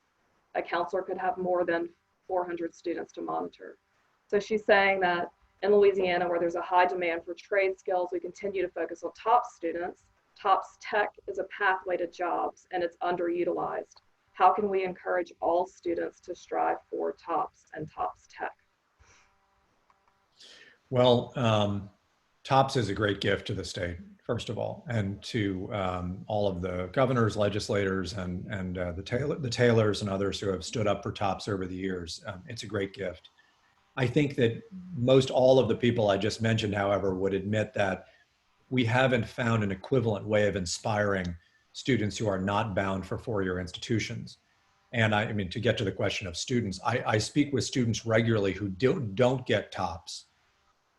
A counselor could have more than 400 students to monitor. So she's saying that in Louisiana, where there's a high demand for trade skills, we continue to focus on TOPS students. TOPS Tech is a pathway to jobs and it's underutilized. How can we encourage all students to strive for TOPS and TOPS Tech? Well, TOPS is a great gift to the state, first of all, and to all of the governors, legislators, and the tailors and others who have stood up for TOPS over the years. It's a great gift. I think that most all of the people I just mentioned, however, would admit that we haven't found an equivalent way of inspiring students who are not bound for four-year institutions. And I mean, to get to the question of students, I speak with students regularly who don't get TOPS,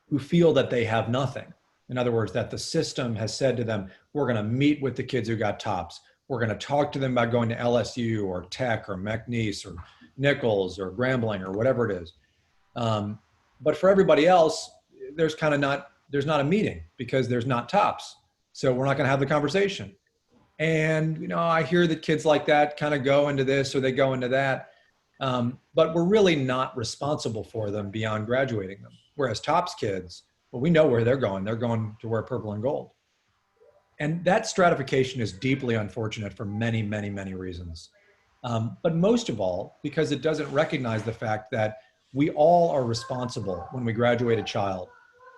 who feel that they have nothing. In other words, that the system has said to them, we're going to meet with the kids who got TOPS. We're going to talk to them about going to LSU or Tech or McNeese or Nichols or Grambling or whatever it is. But for everybody else, there's not a meeting because there's not TOPS. So we're not going to have the conversation. And, I hear that kids like that kind of go into this or they go into that. But we're really not responsible for them beyond graduating them. Whereas TOPS kids, well, we know where they're going. They're going to wear purple and gold. And that stratification is deeply unfortunate for many, many, many reasons. But most of all, because it doesn't recognize the fact that we all are responsible when we graduate a child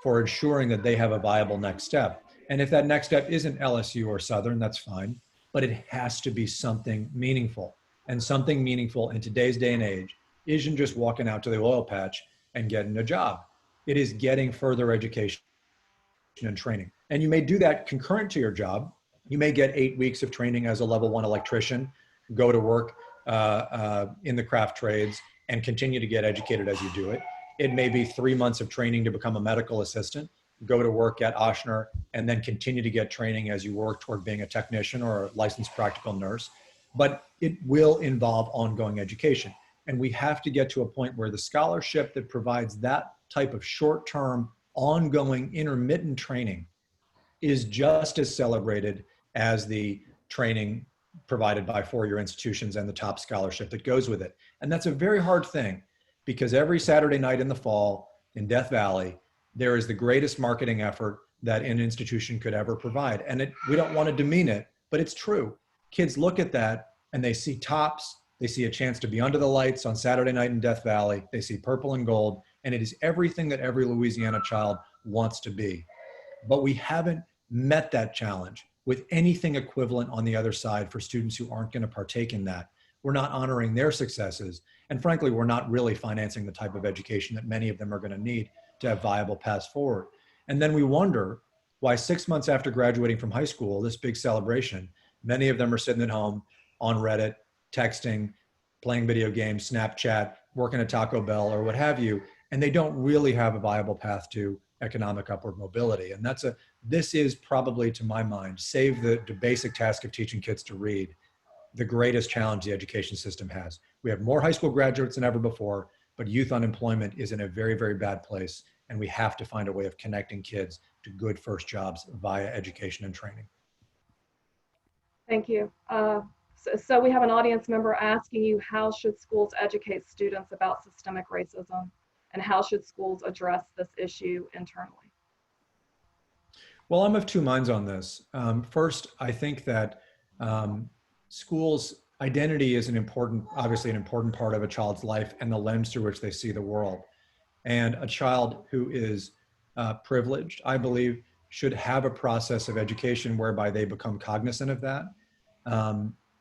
for ensuring that they have a viable next step. And if that next step isn't LSU or Southern, that's fine, but it has to be something meaningful. And something meaningful in today's day and age isn't just walking out to the oil patch and getting a job. It is getting further education and training. And you may do that concurrent to your job. You may get 8 weeks of training as a level 1 electrician, go to work in the craft trades, and continue to get educated as you do it. It may be 3 months of training to become a medical assistant, go to work at Ochsner, and then continue to get training as you work toward being a technician or a licensed practical nurse. But it will involve ongoing education. And we have to get to a point where the scholarship that provides that type of short-term, ongoing, intermittent training is just as celebrated as the training provided by four-year institutions and the top scholarship that goes with it. And that's a very hard thing, because every Saturday night in the fall in Death Valley, there is the greatest marketing effort that an institution could ever provide. And we don't want to demean it, but it's true. Kids look at that and they see tops, they see a chance to be under the lights on Saturday night in Death Valley, they see purple and gold, and it is everything that every Louisiana child wants to be. But we haven't met that challenge with anything equivalent on the other side for students who aren't going to partake in that. We're not honoring their successes. And frankly, we're not really financing the type of education that many of them are going to need to have viable paths forward. And then we wonder why 6 months after graduating from high school, this big celebration, many of them are sitting at home on Reddit, texting, playing video games, Snapchat, working at Taco Bell or what have you, and they don't really have a viable path to economic upward mobility. And this is probably, to my mind, save the basic task of teaching kids to read, the greatest challenge the education system has. We have more high school graduates than ever before, but youth unemployment is in a very, very bad place. And we have to find a way of connecting kids to good first jobs via education and training. Thank you. So we have an audience member asking you, how should schools educate students about systemic racism? And how should schools address this issue internally? Well, I'm of two minds on this. First, I think that schools' identity is obviously an important part of a child's life and the lens through which they see the world. And a child who is privileged, I believe, should have a process of education whereby they become cognizant of that.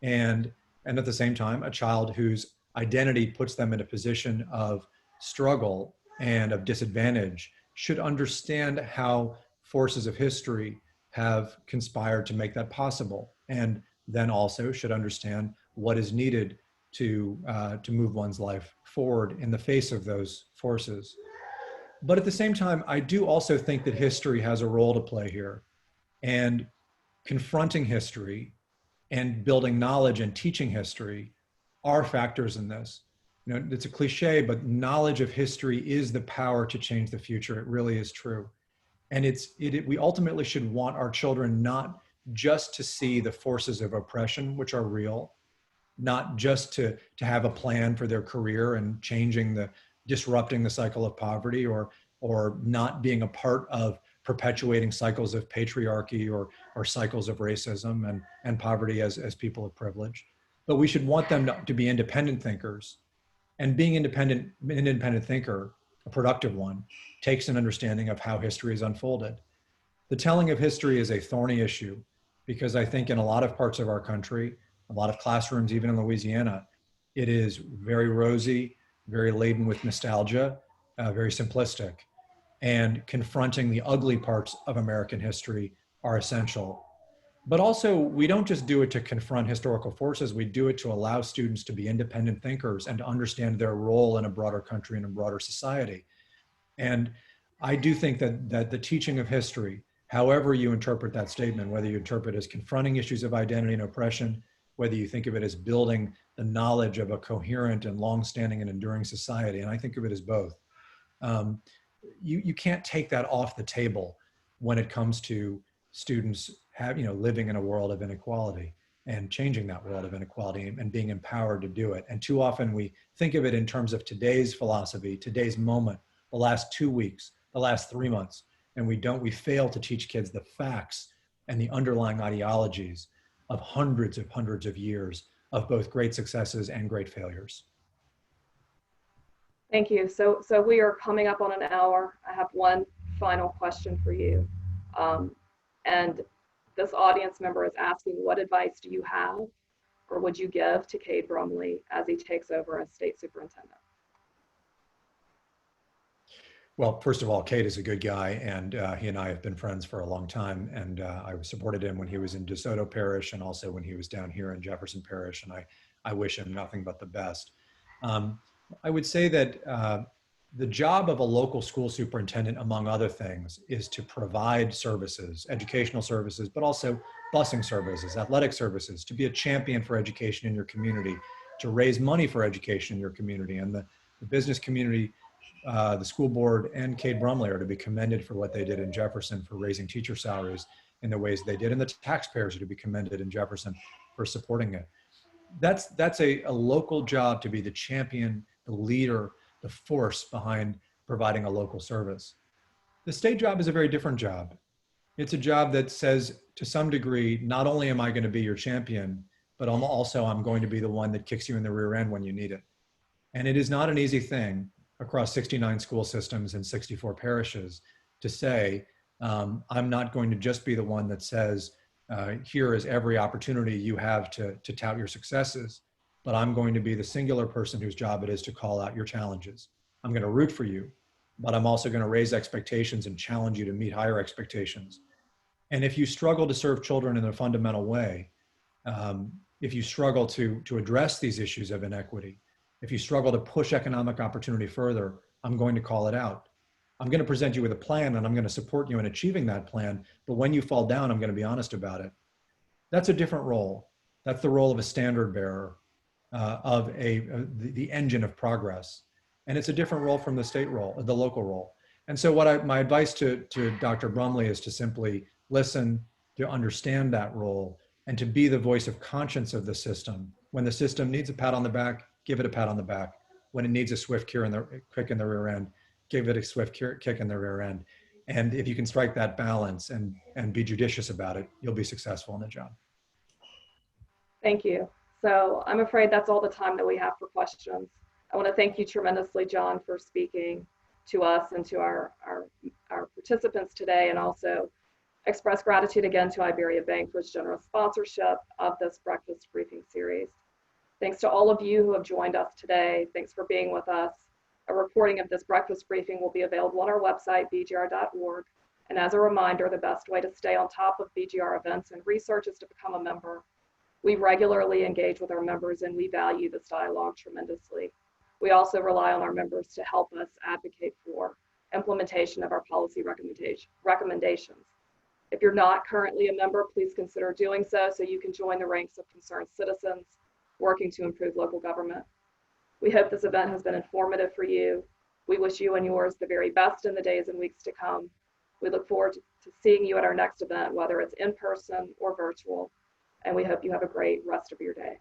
And at the same time, a child whose identity puts them in a position of struggle and of disadvantage should understand how forces of history have conspired to make that possible, and then also should understand what is needed to move one's life forward in the face of those forces. But at the same time, I do also think that history has a role to play here, and confronting history and building knowledge and teaching history are factors in this. You know, it's a cliche, but knowledge of history is the power to change the future. It really is true. And we ultimately should want our children not just to see the forces of oppression, which are real, not just to have a plan for their career and disrupting the cycle of poverty, or not being a part of perpetuating cycles of patriarchy or cycles of racism and poverty as people of privilege. But we should want them to be independent thinkers. And being an independent thinker, a productive one, takes an understanding of how history is unfolded. The telling of history is a thorny issue, because I think in a lot of parts of our country, a lot of classrooms, even in Louisiana, it is very rosy, very laden with nostalgia, very simplistic. And confronting the ugly parts of American history are essential. But also, we don't just do it to confront historical forces, we do it to allow students to be independent thinkers and to understand their role in a broader country and a broader society. And I do think that the teaching of history, however you interpret that statement, whether you interpret it as confronting issues of identity and oppression, whether you think of it as building the knowledge of a coherent and longstanding and enduring society, and I think of it as both, you can't take that off the table when it comes to students living in a world of inequality and changing that world of inequality and being empowered to do it. And too often we think of it in terms of today's philosophy, today's moment, the last 2 weeks, the last 3 months, and we fail to teach kids the facts and the underlying ideologies of hundreds of years of both great successes and great failures. Thank you. So we are coming up on an hour. I have one final question for you. And this audience member is asking, what advice do you have or would you give to Cade Brumley as he takes over as state superintendent? Well, first of all, Cade is a good guy, and he and I have been friends for a long time. And I supported him when he was in DeSoto Parish and also when he was down here in Jefferson Parish. And I wish him nothing but the best. I would say that the job of a local school superintendent, among other things, is to provide services, educational services, but also busing services, athletic services, to be a champion for education in your community, to raise money for education in your community. And the business community, the school board, and Cade Brumley are to be commended for what they did in Jefferson for raising teacher salaries in the ways they did. And the taxpayers are to be commended in Jefferson for supporting it. That's a local job to be the champion, the leader, the force behind providing a local service. The state job is a very different job. It's a job that says, to some degree, not only am I going to be your champion, but I'm going to be the one that kicks you in the rear end when you need it. And it is not an easy thing across 69 school systems and 64 parishes to say, I'm not going to just be the one that says, here is every opportunity you have to tout your successes, but I'm going to be the singular person whose job it is to call out your challenges. I'm going to root for you, but I'm also going to raise expectations and challenge you to meet higher expectations. And if you struggle to serve children in a fundamental way, if you struggle to address these issues of inequity, if you struggle to push economic opportunity further, I'm going to call it out. I'm going to present you with a plan and I'm going to support you in achieving that plan. But when you fall down, I'm going to be honest about it. That's a different role. That's the role of a standard bearer, of the engine of progress. And it's a different role from the state role, the local role. And so my advice to Dr. Brumley is to simply listen, to understand that role, and to be the voice of conscience of the system. When the system needs a pat on the back, give it a pat on the back. When it needs a swift kick in the rear end, give it a swift kick in the rear end. And if you can strike that balance and be judicious about it, you'll be successful in the job. Thank you. So I'm afraid that's all the time that we have for questions. I want to thank you tremendously, John, for speaking to us and to our participants today, and also express gratitude again to Iberia Bank for its generous sponsorship of this breakfast briefing series. Thanks to all of you who have joined us today. Thanks for being with us. A recording of this breakfast briefing will be available on our website, bgr.org. And as a reminder, the best way to stay on top of BGR events and research is to become a member. We regularly engage with our members and we value this dialogue tremendously. We also rely on our members to help us advocate for implementation of our policy recommendations. If you're not currently a member, please consider doing so you can join the ranks of concerned citizens working to improve local government. We hope this event has been informative for you. We wish you and yours the very best in the days and weeks to come. We look forward to seeing you at our next event, whether it's in person or virtual, and we hope you have a great rest of your day.